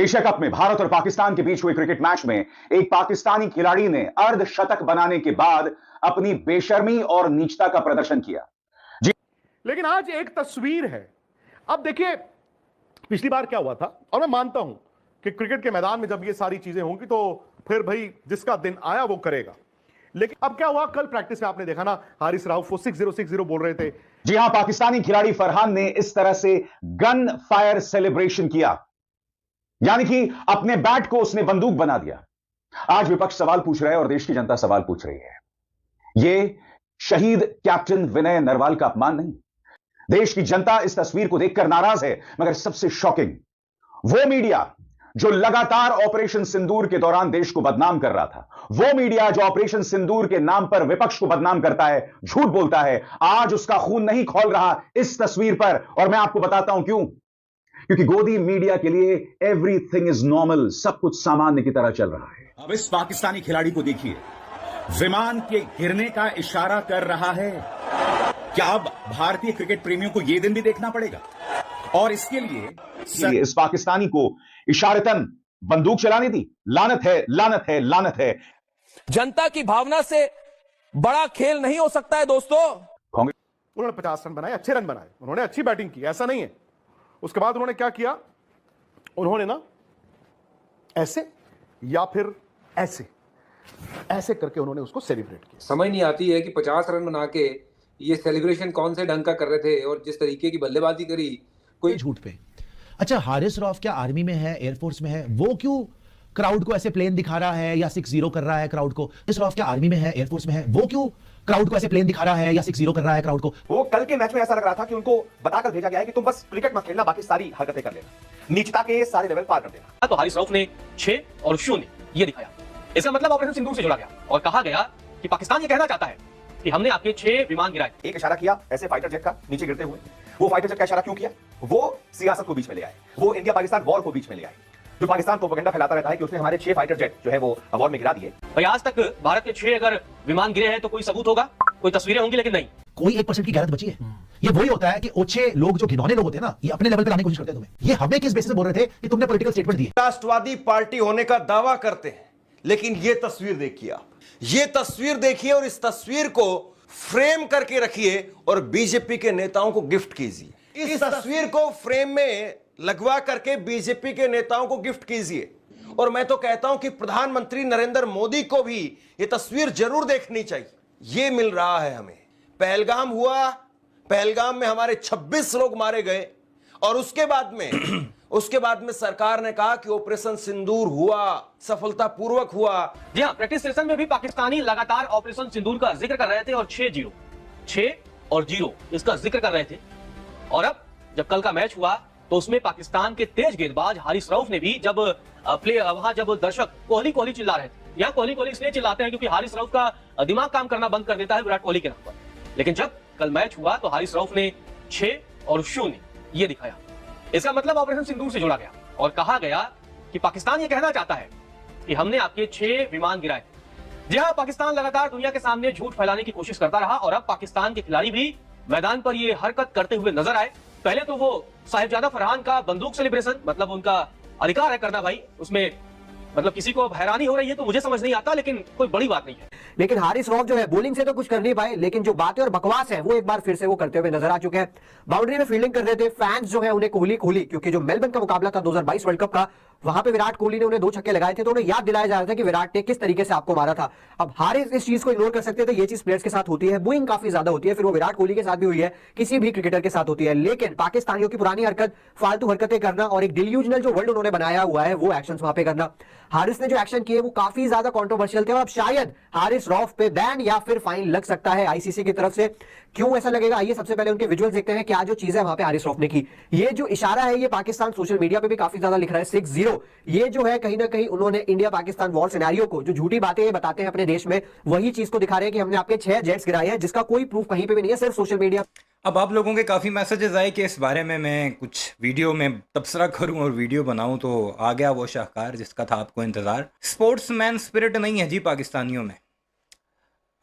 Asia cup में भारत और पाकिस्तान के बीच हुए क्रिकेट मैच में एक पाकिस्तानी खिलाड़ी ने अर्धशतक बनाने के बाद अपनी बेशर्मी और नीचता का प्रदर्शन किया। लेकिन आज एक तस्वीर है। अब देखिए, पिछली बार क्या हुआ था, और मैं मानता हूं कि क्रिकेट के मैदान में जब ये सारी चीजें होंगी तो फिर भाई जिसका दिन आया वो करेगा। लेकिन अब क्या हुआ, कल प्रैक्टिस में आपने देखा ना, हारिस राउफ वो 60-60 बोल रहे थे। जी हां, पाकिस्तानी खिलाड़ी फरहान ने इस तरह से गन फायर सेलिब्रेशन किया, यानी कि अपने बैट को उसने बंदूक बना दिया। आज विपक्ष सवाल पूछ रहा है और देश की जनता सवाल पूछ रही है। यह शहीद कैप्टन विनय नरवाल का अपमान नहीं। देश की जनता इस तस्वीर को देखकर नाराज है, मगर सबसे शॉकिंग वो मीडिया जो लगातार ऑपरेशन सिंदूर के दौरान देश को बदनाम कर रहा था, वो मीडिया जो ऑपरेशन सिंदूर के नाम पर विपक्ष को बदनाम करता है, झूठ बोलता है, आज उसका खून नहीं खौल रहा इस तस्वीर पर। और मैं आपको बताता हूं क्यों। क्योंकि गोदी मीडिया के लिए एवरीथिंग इज नॉर्मल, सब कुछ सामान्य की तरह चल रहा है। अब इस पाकिस्तानी खिलाड़ी को देखिए, विमान के गिरने का इशारा कर रहा है। क्या अब भारतीय क्रिकेट प्रेमियों को यह दिन भी देखना पड़ेगा? और इसके लिए इस पाकिस्तानी को इशारतन बंदूक चलाने दी। लानत है, लानत है, लानत है। जनता की भावना से बड़ा खेल नहीं हो सकता है दोस्तों। उन्होंने 50 रन बनाए, अच्छे रन बनाए, उन्होंने अच्छी बैटिंग की, ऐसा नहीं है। उसके बाद उन्होंने क्या किया, उन्होंने ना ऐसे या फिर ऐसे ऐसे करके उन्होंने उसको सेलिब्रेट किया। समझ नहीं आती है कि 50 रन बना के ये सेलिब्रेशन कौन से ढंग का कर रहे थे, और जिस तरीके की बल्लेबाजी करी कोई झूठ पे। अच्छा, हारिस रऊफ क्या आर्मी में है, एयरफोर्स में है, वो क्यों क्राउड को ऐसे प्लेन दिखा रहा है या 6-0 कर रहा है क्राउड को? हारिस रऊफ क्या आर्मी में है, एयरफोर्स में है, वो क्यों क्राउड को ऐसे प्लेन दिखा रहा है या 6-0 कर रहा है क्राउड को? वो कल के मैच में ऐसा लग रहा था कि उनको बताकर भेजा गया है कि तुम बस क्रिकेट मत खेलना, बाकी सारी हरकतें कर लेना, नीचता के सारे लेवल पार कर देना। तो हारिस रऊफ ने 6 और 0 ये दिखाया। इसका मतलब ऑपरेशन सिंदूर से जुड़ा गया और कहा गया कि पाकिस्तान ये कहना चाहता है कि हमने आपके 6 विमान गिराए। एक इशारा किया ऐसे फाइटर जेट का नीचे गिरते हुए। वो फाइटर जेट का इशारा क्यों किया? वो सियासत को बीच में ले आए, वो इंडिया पाकिस्तान वॉर को बीच में ले आए। जो पाकिस्तान प्रोपेगेंडा फैलाता रहता है कि उसने हमारे 6 फाइटर जेट जो है वो वॉर में गिरा दिए। भाई आज तक भारत के 6 अगर विमान गिरे हैं तो कोई सबूत होगा, कोई तस्वीरें होंगी, लेकिन नहीं, कोई 1% की गैरत बची है। ये वही होता है कि ओछे लोग, जो घिनौने लोग होते हैं ना, ये अपने लेवल पे लाने की कोशिश करते हैं तुम्हें। ये हमें किस बेसिस पे बोल रहे थे कि तुमने पॉलिटिकल स्टेटमेंट दी? राष्ट्रवादी पार्टी होने का दावा करते हैं, लेकिन ये तस्वीर देखिए आप, ये तस्वीर देखिए और इस तस्वीर को फ्रेम करके रखिए और बीजेपी के नेताओं को गिफ्ट कीजिए। इस तस्वीर को फ्रेम में लगवा करके बीजेपी के नेताओं को गिफ्ट कीजिए। और मैं तो कहता हूं कि प्रधानमंत्री नरेंद्र मोदी को भी यह तस्वीर जरूर देखनी चाहिए। यह मिल रहा है हमें। पहलगाम हुआ, पहलगाम में हमारे 26 लोग मारे गए और उसके बाद में सरकार ने कहा कि ऑपरेशन सिंदूर हुआ, सफलतापूर्वक हुआ। जी हाँ, प्रैक्टिस सेशन में भी पाकिस्तानी लगातार ऑपरेशन सिंदूर का जिक्र कर रहे थे और 6 और 0 इसका जिक्र कर रहे थे। और अब जब कल का मैच हुआ तो उसमें पाकिस्तान के तेज गेंदबाज हारिस रऊफ ने भी जब वहां जब दर्शक कोहली कोहली चिल्ला रहे थे, यहाँ कोहली कोहली इसलिए चिल्लाते हैं क्योंकि हारिस रऊफ का दिमाग काम करना बंद कर देता है विराट कोहली के नाम पर। लेकिन जब कल मैच हुआ तो हारिस रऊफ ने 6 और 0 ये दिखाया। इसका मतलब ऑपरेशन सिंदूर से जुड़ा गया और कहा गया कि पाकिस्तान ये कहना चाहता है कि हमने आपके 6 विमान गिराए। जी हाँ, पाकिस्तान लगातार दुनिया के सामने झूठ फैलाने की कोशिश करता रहा और अब पाकिस्तान के खिलाड़ी भी मैदान पर ये हरकत करते हुए नजर आए। पहले तो वो साहिबजादा फरहान का बंदूक सेलिब्रेशन, मतलब उनका अधिकार है करना भाई, उसमें मतलब किसी को हैरानी हो रही है तो मुझे समझ नहीं आता, लेकिन कोई बड़ी बात नहीं है। लेकिन हारिस रऊफ जो है बॉलिंग से तो कुछ कर नहीं पाए, लेकिन जो बातें और बकवास है वो एक बार फिर से वो करते हुए नजर आ चुके हैं। बाउंड्री में फील्डिंग कर रहे थे, फैंस जो है उन्हें कोहली कोहली, क्योंकि जो मेलबर्न का मुकाबला था 2022 वर्ल्ड कप का, वहां पे विराट कोहली ने उन्हें 2 छक्के लगाए थे, तो उन्हें याद दिलाया जा रहा था कि विराट ने किस तरीके से आपको मारा था। अब हारिस इस चीज को इग्नोर कर सकते थे, ये चीज प्लेयर्स के साथ होती है, बूइंग काफी ज्यादा होती है, फिर वो विराट कोहली के साथ भी हुई है, किसी भी क्रिकेटर के साथ होती है। लेकिन पाकिस्तानियों की पुरानी हरकत, फालतू हरकतें करना और एक डिल्यूजनल जो वर्ल्ड उन्होंने बनाया हुआ है वो एक्शन वहां पे करना, हारिस ने जो एक्शन किए वो काफी ज्यादा कंट्रोवर्शियल थे और अब शायद हारिस रऊफ पे बैन या फिर फाइन लग सकता है आईसीसी की तरफ से। क्यों ऐसा लगेगा, आइए सबसे पहले उनके विजुअल्स देखते हैं, क्या जो चीज है वहां पे हारिस रऊफ ने की। ये जो इशारा है ये पाकिस्तान सोशल मीडिया पे भी काफी ज्यादा लिख रहा है 6-0, ये जो है कहीं ना कहीं उन्होंने इंडिया पाकिस्तान वॉर सिनेरियो को, जो झूठी बातें ये बताते हैं अपने देश में, वही चीज को दिखा रहे हैं कि हमने आपके 6 जेट्स गिराए हैं, जिसका कोई प्रूफ कहीं पे भी नहीं है, सिर्फ सोशल मीडिया। अब आप लोगों के काफ़ी मैसेजेस आए कि इस बारे में मैं कुछ वीडियो में तबसरा करूं और वीडियो बनाऊं, तो आ गया वो शाहकार जिसका था आपको इंतज़ार। स्पोर्ट्समैन स्पिरिट नहीं है जी पाकिस्तानियों में।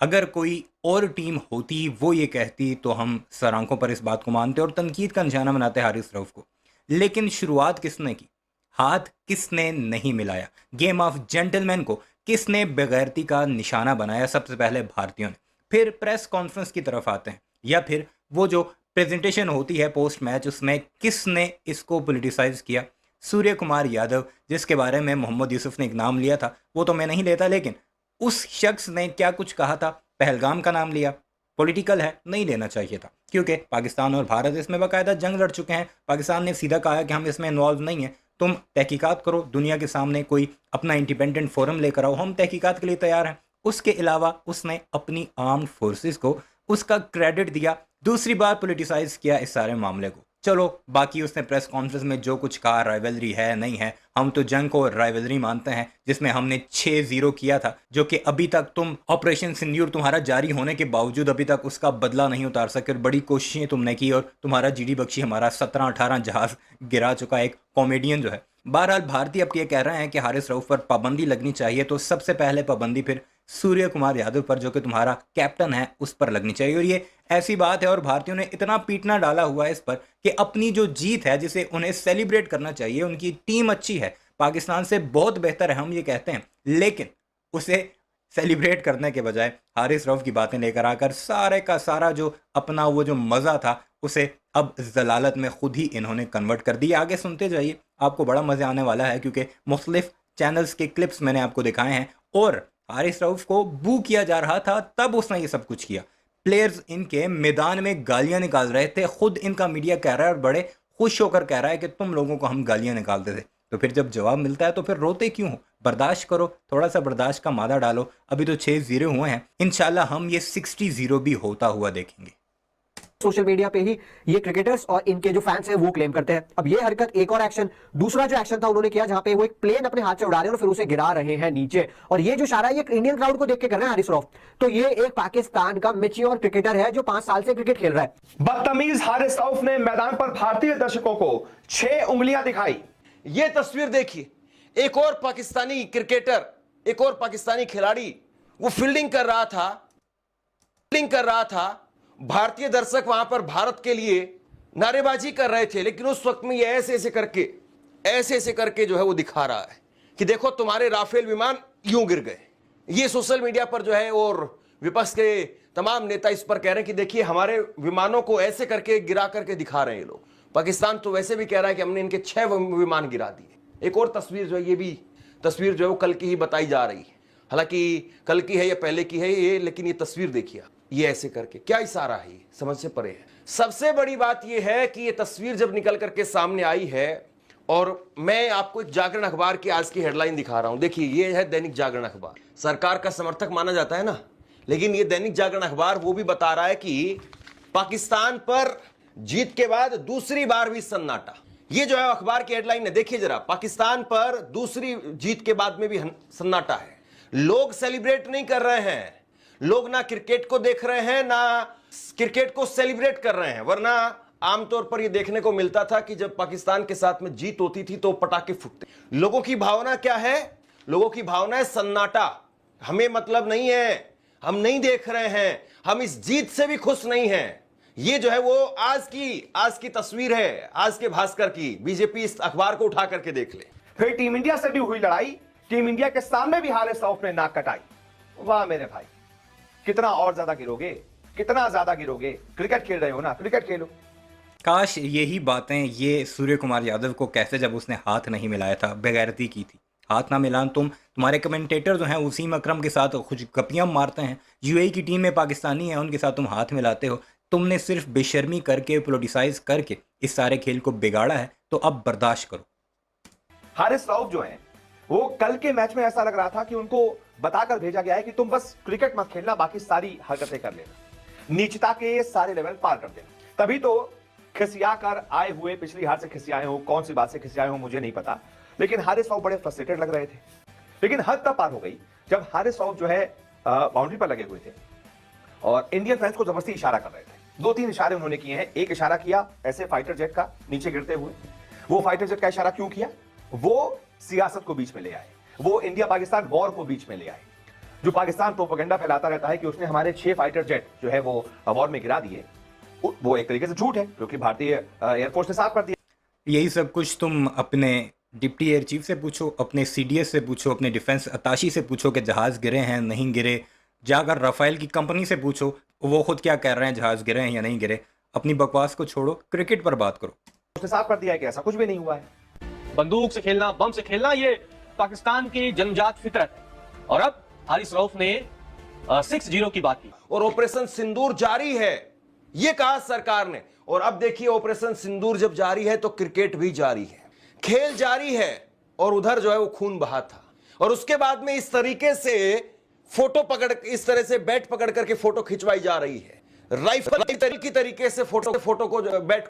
अगर कोई और टीम होती, वो ये कहती, तो हम सर आंखों पर इस बात को मानते और तनकीद का निशाना बनाते हारिस रऊफ को। लेकिन शुरुआत किसने की? हाथ किसने नहीं मिलाया, गेम ऑफ जेंटलमैन को किसने बेगैरती का निशाना बनाया, सबसे पहले भारतीयों ने। फिर प्रेस कॉन्फ्रेंस की तरफ आते हैं, या फिर वो जो प्रेजेंटेशन होती है पोस्ट मैच, उसमें किसने इसको पॉलिटिसाइज किया। सूर्य कुमार यादव, जिसके बारे में मोहम्मद यूसुफ ने एक नाम लिया था, वो तो मैं नहीं लेता, लेकिन उस शख्स ने क्या कुछ कहा था, पहलगाम का नाम लिया, पॉलिटिकल है, नहीं लेना चाहिए था, क्योंकि पाकिस्तान और भारत इसमें बाकायदा जंग लड़ चुके हैं। पाकिस्तान ने सीधा कहा कि हम इसमें इन्वॉल्व नहीं हैं, तुम तहकीकात करो, दुनिया के सामने कोई अपना इंडिपेंडेंट फोरम लेकर आओ, हम तहकीकात के लिए तैयार हैं। उसके अलावा उसने अपनी आर्म्ड फोर्सेस को उसका क्रेडिट दिया, दूसरी बार पॉलिटिसाइज किया इस सारे मामले को। चलो बाकी उसने प्रेस कॉन्फ्रेंस में जो कुछ कहा, राइवलरी है नहीं है, हम तो जंग को राइवलरी मानते हैं, जिसमें हमने 6-0 किया था, जो कि अभी तक तुम ऑपरेशन सिंदूर तुम्हारा जारी होने के बावजूद अभी तक उसका बदला नहीं उतार सके। बड़ी कोशिशें तुमने की और तुम्हारा जीडी बख्शी हमारा 17-18 जहाज गिरा चुका एक कॉमेडियन जो है। बहरहाल भारतीय अब ये कह रहे हैं कि हारिस रऊफ पर पाबंदी लगनी चाहिए, तो सबसे पहले पाबंदी फिर सूर्य कुमार यादव पर, जो कि तुम्हारा कैप्टन है, उस पर लगनी चाहिए। और ये ऐसी बात है, और भारतीयों ने इतना पीटना डाला हुआ है इस पर कि अपनी जो जीत है, जिसे उन्हें सेलिब्रेट करना चाहिए, उनकी टीम अच्छी है, पाकिस्तान से बहुत बेहतर है, हम ये कहते हैं, लेकिन उसे सेलिब्रेट करने के बजाय हारिस रऊफ की बातें लेकर आकर सारे का सारा जो अपना वो जो मज़ा था उसे अब जलालत में खुद ही इन्होंने कन्वर्ट कर दिया। आगे सुनते जाइए, आपको बड़ा मज़ा आने वाला है, क्योंकि मुख्तलिफ चैनल्स के क्लिप्स मैंने आपको दिखाए हैं और हारिस रऊफ को बू किया जा रहा था, तब उसने ये सब कुछ किया। प्लेयर्स इनके मैदान में गालियां निकाल रहे थे, खुद इनका मीडिया कह रहा है और बड़े खुश होकर कह रहा है कि तुम लोगों को हम गालियां निकालते थे। तो फिर जब जवाब मिलता है तो फिर रोते क्यों हो? बर्दाश्त करो, थोड़ा सा बर्दाश्त का मादा डालो। अभी तो 6-0 हुए हैं, इंशाल्लाह हम ये 60-0 भी होता हुआ देखेंगे। सोशल मीडिया पे ही ये क्रिकेटर्स और इनके जो फैंस हैं वो क्लेम करते हैं। अब ये हरकत, एक और एक्शन, दूसरा जो एक्शन था उन्होंने किया जहां पे वो एक प्लेन अपने हाथ से उड़ा रहे हैं और फिर उसे गिरा रहे हैं नीचे, और ये जो इशारा है ये इंडियन क्राउड को देख के कर रहे हैं हारिस रऊफ। तो ये एक पाकिस्तान का मैच्योर क्रिकेटर है जो 5 साल से क्रिकेट खेल रहा है। बदतमीज हारिस रऊफ ने मैदान पर भारतीय दर्शकों को 6 उंगलियां दिखाई। ये तस्वीर देखिए, एक और पाकिस्तानी क्रिकेटर, एक और पाकिस्तानी खिलाड़ी वो फील्डिंग कर रहा था, भारतीय दर्शक वहां पर भारत के लिए नारेबाजी कर रहे थे, लेकिन उस वक्त में ये ऐसे ऐसे करके जो है वो दिखा रहा है कि देखो तुम्हारे राफेल विमान यूं गिर गए। ये सोशल मीडिया पर जो है और विपक्ष के तमाम नेता इस पर कह रहे हैं कि देखिए हमारे विमानों को ऐसे करके गिरा करके दिखा रहे हैं ये लोग। पाकिस्तान तो वैसे भी कह रहा है कि हमने इनके 6 विमान गिरा दिए। एक और तस्वीर जो है, ये भी तस्वीर जो है वो कल की ही बताई जा रही है, हालांकि कल की है या पहले की है ये, लेकिन ये तस्वीर देखिए, ये ऐसे करके क्या इशारा है, समझ से परे है। सबसे बड़ी बात ये है कि ये तस्वीर जब निकल करके सामने आई है, और मैं आपको एक जागरण अखबार की आज की हेडलाइन दिखा रहा हूं। देखिए ये है दैनिक जागरण अखबार, सरकार का समर्थक माना जाता है ना, लेकिन ये दैनिक जागरण अखबार वो भी बता रहा है कि पाकिस्तान पर जीत के बाद दूसरी बार भी सन्नाटा। ये जो है अखबार की हेडलाइन है, देखिए जरा, पाकिस्तान पर दूसरी जीत के बाद में भी सन्नाटा है। लोग सेलिब्रेट नहीं कर रहे हैं, लोग ना क्रिकेट को देख रहे हैं ना क्रिकेट को सेलिब्रेट कर रहे हैं, वरना आमतौर पर यह देखने को मिलता था कि जब पाकिस्तान के साथ में जीत होती थी तो पटाखे फूटते। लोगों की भावना क्या है? लोगों की भावना है सन्नाटा, हमें मतलब नहीं है, हम नहीं देख रहे हैं, हम इस जीत से भी खुश नहीं हैं। ये जो है वो आज की तस्वीर है, आज के भास्कर की। बीजेपी इस अखबार को उठा करके देख ले। फिर टीम इंडिया से भी हुई लड़ाई, टीम इंडिया के सामने भी हारिस रऊफ ने नाक कटाई। वाह मेरे भाई, कितना और ज्यादा गिरोगे, कितना ज्यादा गिरोगे? क्रिकेट खेल रहे हो ना, क्रिकेट खेलो। काश यही बातें ये सूर्य कुमार यादव को कैसे, जब उसने हाथ नहीं मिलाया था, बेगैरती की थी। हाथ ना मिलान, तुम्हारे कमेंटेटर जो हैं वसीम अकरम के साथ कुछ गपियां मारते हैं, यूएई की टीम में पाकिस्तानी है उनके साथ तुम हाथ मिलाते हो। तुमने सिर्फ बेशर्मी करके, पॉलिटिसाइज करके इस सारे खेल को बिगाड़ा है, तो अब बर्दाश्त करो। हारिस रऊफ जो है वो कल के मैच में ऐसा लग रहा था कि उनको बताकर भेजा गया है कि तुम बस क्रिकेट मत खेलना, बाकी सारी हरकतें कर लेना, नीचता के सारे लेवल पार कर देना। तभी तो खिसिया कर आए हुए, पिछली हार से खिसियाए हो, कौन सी बात से खिसियाए हो मुझे नहीं पता, लेकिन हारिस रऊफ बड़े फ्रस्ट्रेटेड लग रहे थे। लेकिन हद तक पार हो गई जब हारिस रऊफ जो है बाउंड्री पर लगे हुए थे और इंडियन फैंस को जबरदस्ती इशारा कर रहे थे। 2-3 इशारे उन्होंने किए हैं। एक इशारा किया ऐसे फाइटर जेट का नीचे गिरते हुए। वो फाइटर जेट का इशारा क्यों किया? वो सियासत को बीच में ले आए, वो इंडिया पाकिस्तान वॉर को बीच में ले आए। जो पाकिस्तान प्रोपेगेंडा फैलाता रहता है कि उसने हमारे 6 फाइटर जेट जो है वो वॉर में गिरा दिए, वो एक तरीके से झूठ है, क्योंकि भारतीय एयरफोर्स ने साफ कर दिया। यही सब कुछ तुम अपने डिप्टी एयर चीफ से पूछो, अपने CDS से पूछो, अपने डिफेंस अताशी से पूछो कि जहाज़ गिरे हैं नहीं गिरे, जाकर राफेल की कंपनी से पूछो वो खुद क्या कह रहे हैं, जहाज़ गिरे हैं या नहीं गिरे। अपनी बकवास को छोड़ो, क्रिकेट पर बात करो। उसने साफ कर दिया है कि ऐसा कुछ भी नहीं हुआ है। बंदूक से खेलना, बम से खेलना, ये पाकिस्तान की जन्मजात फितरत है। और अब हारिस रऊफ ने 6-0 की बात की और ऑपरेशन सिंदूर जारी है, यह कहा सरकार ने। और अब देखिए ऑपरेशन सिंदूर जब जारी है तो क्रिकेट भी जारी है, खेल जारी है, और उधर जो है वो खून बहा था। और उसके बाद में इस तरीके से फोटो पकड़, इस तरह से बैट पकड़ करके फोटो खिंचवाई जा रही है, राइफल की तरीके से फोटो को बैट,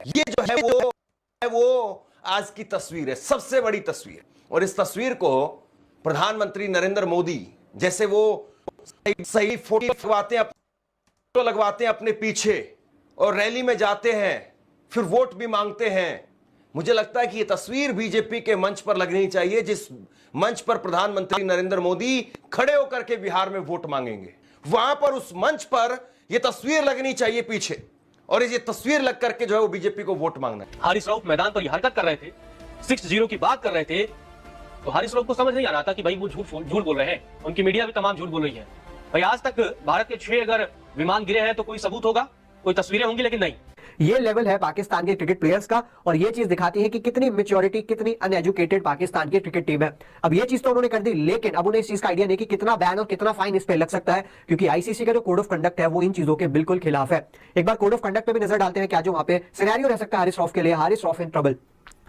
ये जो है वो आज की तस्वीर है, सबसे बड़ी तस्वीर। और इस तस्वीर को प्रधानमंत्री नरेंद्र मोदी जैसे वो सही फोटो लगवाते हैं अपने पीछे और रैली में जाते हैं, फिर वोट भी मांगते हैं। मुझे लगता है कि ये तस्वीर बीजेपी के मंच पर लगनी चाहिए, जिस मंच पर प्रधानमंत्री नरेंद्र मोदी खड़े होकर के बिहार में वोट मांगेंगे, वहां पर उस मंच पर यह तस्वीर लगनी चाहिए पीछे, और ये तस्वीर लग करके जो है वो बीजेपी को वोट मांगना है। हारिस रऊफ मैदान पर यह हरकत कर रहे थे, 6-0 की बात कर रहे थे, तो हारिस रऊफ को समझ नहीं आ रहा था कि भाई वो झूठ बोल रहे हैं। उनकी मीडिया भी तमाम झूठ बोल रही है। भाई आज तक भारत के 6 अगर विमान गिरे हैं तो कोई सबूत होगा, कोई तस्वीरें होंगी, लेकिन नहीं। ये लेवल है पाकिस्तान के क्रिकेट प्लेयर्स का, और ये चीज दिखाती है कि कितनी मैच्योरिटी, कितनी अनएजुकेटेड पाकिस्तान की क्रिकेट टीम है। अब ये चीज तो उन्होंने कर दी, लेकिन अब उन्हें इस चीज का आइडिया नहीं कि कितना बैन और कितना फाइन इस पे लग सकता है, क्योंकि आईसीसी का जो कोड ऑफ कंडक्ट है वो इन चीजों के बिल्कुल खिलाफ है। एक बार कोड ऑफ कंडक्ट पे भी नजर डालते हैं क्या जो वहां पे सिनेरियो रह सकता है हारिस रऊफ के लिए। Haris Rauf in trouble.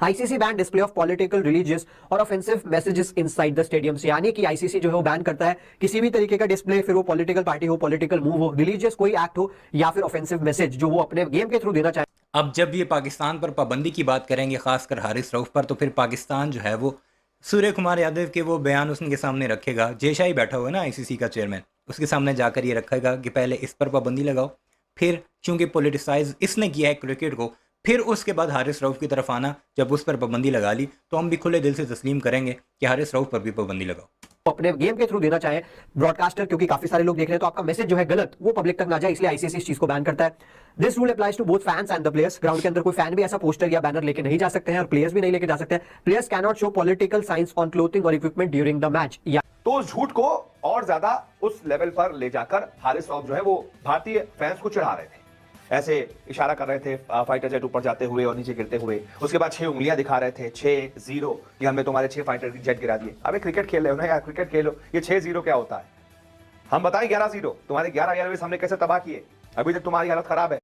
ICC ban display of political, religious और offensive messages inside the stadiums, यानी कि आईसीसी जो है वो बैन करता है किसी भी तरीके का डिस्प्ले, फिर वो पॉलिटिकल पार्टी हो, पॉलिटिकल मूव हो, रिलीजियस कोई एक्ट हो, या फिर ऑफेंसिव मैसेज जो वो अपने गेम के थ्रू देना चाहे। अब जब ये पाकिस्तान पर पाबंदी की बात करेंगे, खासकर हारिस रऊफ पर, तो फिर पाकिस्तान जो है वो सूर्य कुमार यादव के वो बयान उसके सामने रखेगा। जयशाही बैठा हुआ है ना आईसीसी का चेयरमैन, उसके सामने जाकर ये रखेगा कि पहले इस पर पाबंदी लगाओ, फिर चूंकि पोलिटिसाइज इसने किया है क्रिकेट को, फिर उसके बाद हारिस रऊफ की तरफ आना। जब उस पर पाबंदी लगा ली तो हम भी खुले दिल से तस्लीम करेंगे कि हारिस रऊफ पर भी पाबंदी लगाओ। अपने गेम के थ्रू देना चाहे ब्रॉडकास्टर, क्योंकि काफी सारे लोग देख रहे हैं, तो आपका मैसेज जो है गलत वो पब्लिक तक ना जाए, इसलिए आईसीसी इस चीज को बैन करता है। This rule applies to both fans and the players. Ground के अंदर कोई फैन भी ऐसा पोस्टर या बैनर लेके नहीं जा सकते हैं और प्लेयर्स भी नहीं लेके जा सकते हैं। Players can not show political science on clothing और इक्विपमेंट ड्यूरिंग द मैच। तो उस झूठ को और ज्यादा उस लेवल पर ले जाकर हारिस रऊफ जो है वो भारतीय फैंस को चिढ़ा रहे थे, ऐसे इशारा कर रहे थे फाइटर जेट ऊपर जाते हुए और नीचे गिरते हुए। उसके बाद 6 उंगलियां दिखा रहे थे, 6-0 कि हमने तुम्हारे 6 फाइटर जेट गिरा दिए। अबे क्रिकेट खेल रहे हो ना यार, क्रिकेट खेलो। ये 6-0 क्या होता है? हम बताएं 11-0, तुम्हारे 11 एयरवेज हमने कैसे तबाह किए। अभी तक तुम्हारी हालत खराब है।